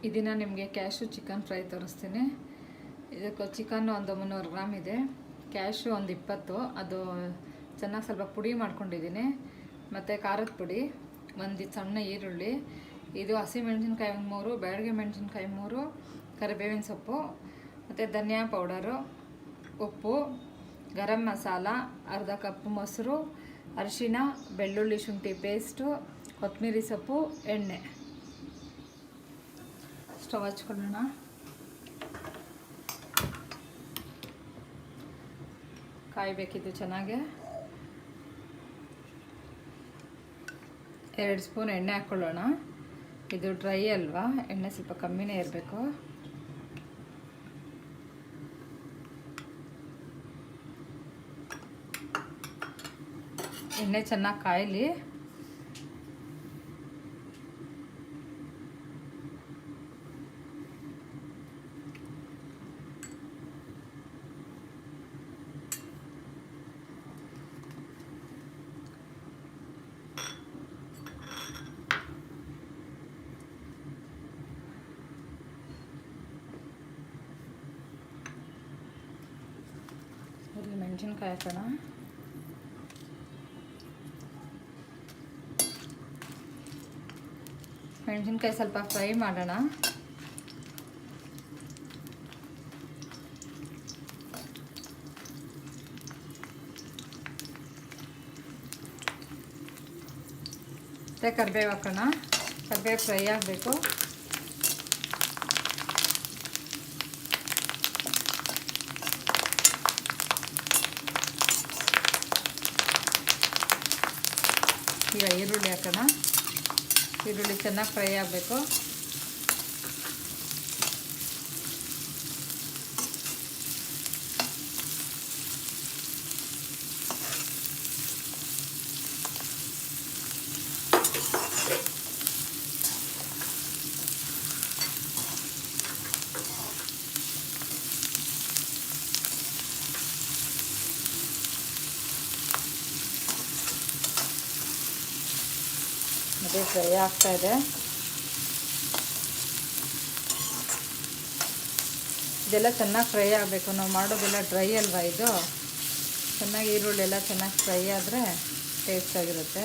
ಇದನ್ನು ನಿಮಗೆ cash chicken fry ತೋರಿಸ್ತೀನಿ. ಇದಕ್ಕೆ ಚಿಕನ್ ಒಂದು 300 ಗ್ರಾಮ್ ಇದೆ, ಕ್ಯಾಶು ಒಂದು 20, ಅದು ಚೆನ್ನಾಗಿ ಸ್ವಲ್ಪ ಪುಡಿ ಮಾಡ್ಕೊಂಡಿದ್ದೀನಿ. ಮತ್ತು ಖಾರದ ಪುಡಿ, ಒಂದು ಸಣ್ಣ ಈರುಳ್ಳಿ, ಇದು ಹಸಿಮೆಣಸಿನ್ಕಾಯಿ ಒಂದು 3, ಬ್ಯಾಡಗಿ ಮೆಣಸಿನ್ಕಾಯಿ 3, ಕರಿಬೇವಿನ ಸೊಪ್ಪು, ಮತ್ತು ಧನಿಯಾ ಪೌಡರು, ಉಪ್ಪು, ಗರಂ ಮಸಾಲ, ಅರ್ಧ ಕಪ್ ಮೊಸರು, ಅರಿಶಿನ, ಬೆಳ್ಳುಳ್ಳಿ ಶುಂಠಿ ಪೇಸ್ಟು, ಕೊತ್ತಂಬರಿ ಸೊಪ್ಪು, ಎಣ್ಣೆ. ಸ್ಟವ್ ಹಚ್ಕೊಳ್ಳೋಣ. ಕಾಯಬೇಕಿದ್ದು ಚೆನ್ನಾಗೆ. 2 ಸ್ಪೂನ್ ಎಣ್ಣೆ ಹಾಕ್ಕೊಳ್ಳೋಣ. ಇದು ಡ್ರೈ ಅಲ್ವಾ, ಎಣ್ಣೆ ಸ್ವಲ್ಪ ಕಮ್ಮಿನೇ ಇರಬೇಕು. ಎಣ್ಣೆ ಚೆನ್ನಾಗಿ ಕಾಯಲಿ. ಮೆಣಸಿನ್ಕಾಯಿ ಹಾಕೋಣ. ಮೆಣಸಿನ್ಕಾಯಿ ಸ್ವಲ್ಪ ಫ್ರೈ ಮಾಡೋಣ. ಮತ್ತು ಕರಿಬೇವು ಹಾಕೋಣ. ಕರಿಬೇವು ಫ್ರೈ ಆಗಬೇಕು. ಈಗ ಈರುಳ್ಳಿ ಹಾಕೋಣ. ಈರುಳ್ಳಿ ಚೆನ್ನಾಗಿ ಫ್ರೈ ಆಗಬೇಕು. ಮತ್ತು ಫ್ರೈ ಆಗ್ತಾಯಿದೆ. ಇದೆಲ್ಲ ಚೆನ್ನಾಗಿ ಫ್ರೈ ಆಗಬೇಕು. ನಾವು ಮಾಡೋದೆಲ್ಲ ಡ್ರೈ ಅಲ್ವಾ, ಇದು ಚೆನ್ನಾಗಿ ಈರುಳ್ಳಿ ಎಲ್ಲ ಚೆನ್ನಾಗಿ ಫ್ರೈ ಆದರೆ ಟೇಸ್ಟಾಗಿರುತ್ತೆ.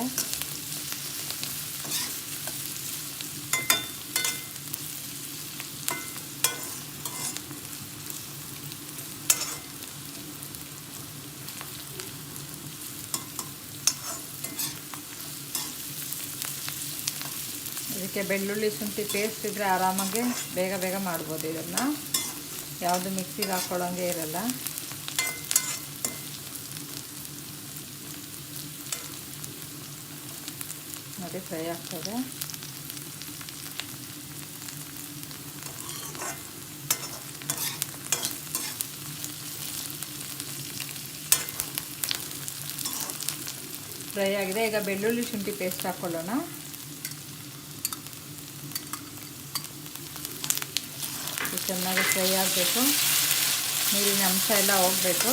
ಇದಕ್ಕೆ ಬೆಳ್ಳುಳ್ಳಿ ಶುಂಠಿ ಪೇಸ್ಟ್ ಇದ್ದರೆ ಆರಾಮಾಗಿ ಬೇಗ ಮಾಡ್ಬೋದು. ಇದನ್ನು ಯಾವುದು ಮಿಕ್ಸಿಗೆ ಹಾಕ್ಕೊಳ್ಳೋಂಗೆ ಇರಲ್ಲ. ನೋಡಿ ಫ್ರೈ ಆಗ್ತದೆ. ಫ್ರೈ ಆಗಿದೆ. ಈಗ ಬೆಳ್ಳುಳ್ಳಿ ಶುಂಠಿ ಪೇಸ್ಟ್ ಹಾಕ್ಕೊಳ್ಳೋಣ. ಚೆನ್ನಾಗಿ ಫ್ರೈ ಆಗಬೇಕು. ನೀರಿನ ಅಂಶ ಎಲ್ಲ ಹೋಗಬೇಕು.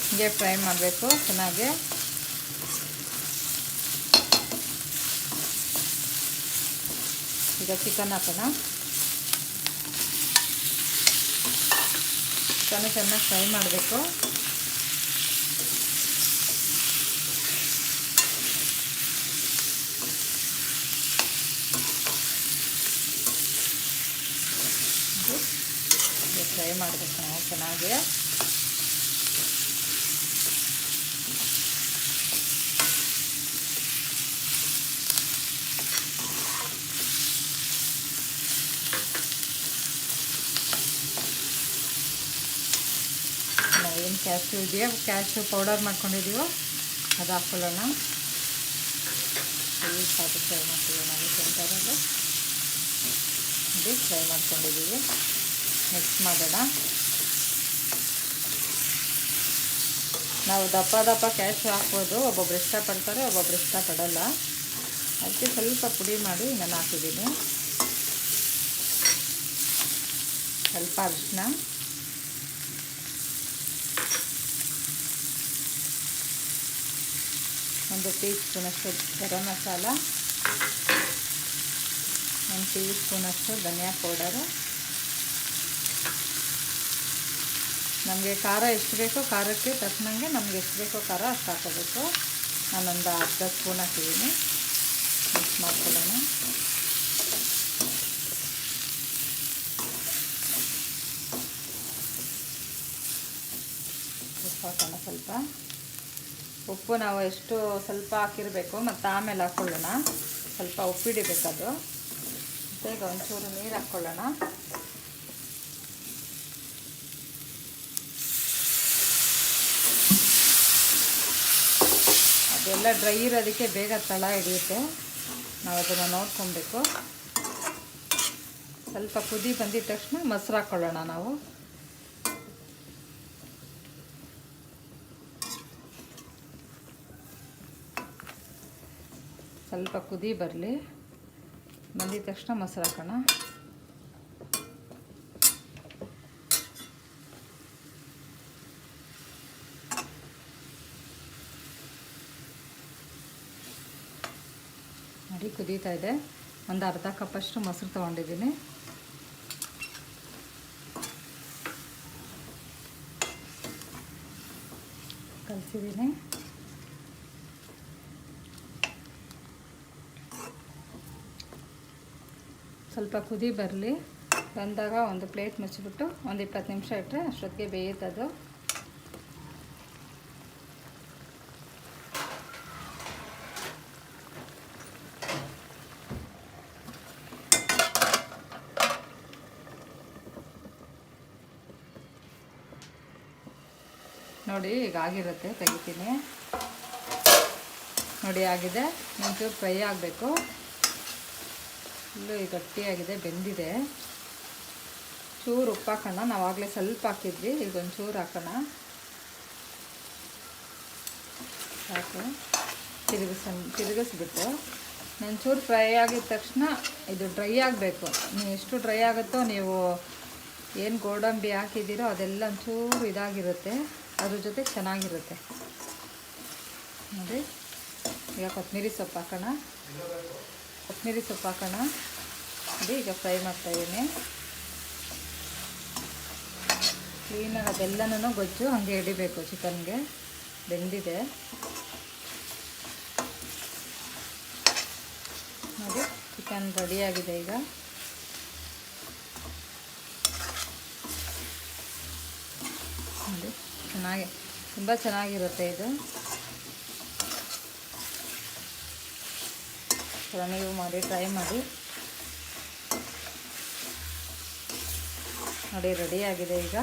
ಹೀಗೆ ಫ್ರೈ ಮಾಡಬೇಕು ಚೆನ್ನಾಗಿ. ಈಗ ಚಿಕನ್ ಹಾಕೋಣ. ಚಿಕನ್ ಚೆನ್ನಾಗಿ ಫ್ರೈ ಮಾಡಬೇಕು. ಫ್ರೈ ಮಾಡಬೇಕು ನಾವು ಚೆನ್ನಾಗಿ. ಏನು ಕ್ಯಾಶ್ಯೂ ಇದೆಯೋ, ಕ್ಯಾಶ್ಯೂ ಪೌಡರ್ ಮಾಡ್ಕೊಂಡಿದ್ದೀವೋ ಅದು ಹಾಕ್ಕೊಳ್ಳೋಣ. ಫ್ರೈ ಮಾಡ್ಕೊಳ್ಳೋಣ. ಸೆಂಟರಲ್ಲಿ ನೋಡಿ ಫ್ರೈ ಮಾಡ್ಕೊಂಡಿದ್ದೀವಿ. ಮಿಕ್ಸ್ ಮಾಡೋಣ. ನಾವು ದಪ್ಪ ಕ್ಯಾಶ್ಯೂ ಹಾಕ್ಬೋದು, ಒಬ್ಬೊಬ್ರು ಇಷ್ಟಪಡ್ತಾರೆ, ಒಬ್ಬೊಬ್ರು ಇಷ್ಟಪಡಲ್ಲ. ಅದಕ್ಕೆ ಸ್ವಲ್ಪ ಪುಡಿ ಮಾಡಿ ನಾನು ಹಾಕಿದ್ದೀನಿ. ಸ್ವಲ್ಪ ಅರಿಶಿನ, ಒಂದು ಟೀ ಸ್ಪೂನಷ್ಟು ಗರಂ ಮಸಾಲ, 1 ಟೀ ಸ್ಪೂನಷ್ಟು ಧನಿಯಾ ಪೌಡರು. ನಮಗೆ ಖಾರ ಎಷ್ಟು ಬೇಕೋ ಖಾರಕ್ಕೆ ತಕ್ಕನಂಗೆ ನಮ್ಗೆ ಎಷ್ಟು ಬೇಕೋ ಖಾರ ಅಷ್ಟು ಹಾಕೋಬೇಕು. ನಾನೊಂದು ಅರ್ಧ ಸ್ಪೂನ್ ಹಾಕಿದ್ದೀನಿ. ಮಿಕ್ಸ್ ಮಾಡ್ಕೊಳ್ಳೋಣ. ಉಪ್ಪು ಹಾಕೋಣ. ಉಪ್ಪು ನಾವು ಎಷ್ಟು ಸ್ವಲ್ಪ ಹಾಕಿರಬೇಕು, ಮತ್ತು ಆಮೇಲೆ ಹಾಕ್ಕೊಳ್ಳೋಣ. ಸ್ವಲ್ಪ ಉಪ್ಪಿಡಿಬೇಕದು. ಮತ್ತು ಈಗ ಒಂಚೂರು ನೀರು ಹಾಕ್ಕೊಳ್ಳೋಣ. ಅದೆಲ್ಲ ಡ್ರೈ ಇರೋದಕ್ಕೆ ಬೇಗ ತಳ ಹಿಡಿಯುತ್ತೆ. ನಾವು ಅದನ್ನು ನೋಡ್ಕೊಬೇಕು. ಸ್ವಲ್ಪ ಕುದಿ ಬಂದಿದ ತಕ್ಷಣ ಮೊಸರು ಹಾಕ್ಕೊಳ್ಳೋಣ. ನಾವು ಸ್ವಲ್ಪ ಕುದಿ ಬರಲಿ. ಬಂದಿದ ತಕ್ಷಣ ಮೊಸರು ಹಾಕೋಣ. ನೋಡಿ ಕುದೀತಾ ಇದೆ. ಒಂದು ಅರ್ಧ ಕಪ್ಪಷ್ಟು ಮೊಸರು ತೊಗೊಂಡಿದ್ದೀನಿ. ಕಲಸಿದ್ದೀನಿ. ಸ್ವಲ್ಪ ಕುದಿ ಬರಲಿ. ಬಂದಾಗ ಒಂದು ಪ್ಲೇಟ್ ಮುಚ್ಚಿಬಿಟ್ಟು ಒಂದು 20 ನಿಮಿಷ ಇಟ್ಟರೆ ಅಷ್ಟೊತ್ತಿಗೆ ಬೇಯುತ್ತದು. ನೋಡಿ ಈಗ ಆಗಿರುತ್ತೆ, ತೆಗಿತೀನಿ. ನೋಡಿ ಆಗಿದೆ. ಒಂಚೂರು ಫ್ರೈ ಆಗಬೇಕು. ಫುಲ್ಲು ಗಟ್ಟಿಯಾಗಿದೆ, ಬೆಂದಿದೆ. ಚೂರು ಉಪ್ಪು ಹಾಕೋಣ. ನಾವು ಆಗಲೇ ಸ್ವಲ್ಪ ಹಾಕಿದ್ವಿ, ಈಗ ಒಂಚೂರು ಹಾಕೋಣ. ಸಾಕು. ತಿರುಗಿಸ್ಬಿಟ್ಟು ಒಂಚೂರು ಫ್ರೈ ಆಗಿದ ತಕ್ಷಣ ಇದು ಡ್ರೈ ಆಗಬೇಕು. ನೀವು ಎಷ್ಟು ಡ್ರೈ ಆಗುತ್ತೋ, ನೀವು ಏನು ಗೋಡಂಬಿ ಹಾಕಿದ್ದೀರೋ ಅದೆಲ್ಲ ಒಂಚೂರು ಇದಾಗಿರುತ್ತೆ, ಅದ್ರ ಜೊತೆ ಚೆನ್ನಾಗಿರುತ್ತೆ. ನೋಡಿ ಈಗ ಕೊತ್ತಂಬರಿ ಸೊಪ್ಪು ಹಾಕೋಣ. ನೋಡಿ ಈಗ ಫ್ರೈ ಮಾಡ್ತಾಯಿದ್ದೀನಿ. ಕ್ಲೀನಾಗಿ ಅದೆಲ್ಲನೂ ಗೊಜ್ಜು ಹಾಗೆ ಹಿಡಿಬೇಕು. ಚಿಕನ್ಗೆ ಬೆಂದಿದೆ. ನೋಡಿ ಚಿಕನ್ ರೆಡಿಯಾಗಿದೆ. ಈಗ ನೋಡಿ ತುಂಬ ಚೆನ್ನಾಗಿರುತ್ತೆ ಇದು. ನೀವು ಮಾಡಿ ಟ್ರೈ ಮಾಡಿ. ನೋಡಿ ರೆಡಿಯಾಗಿದೆ ಈಗ.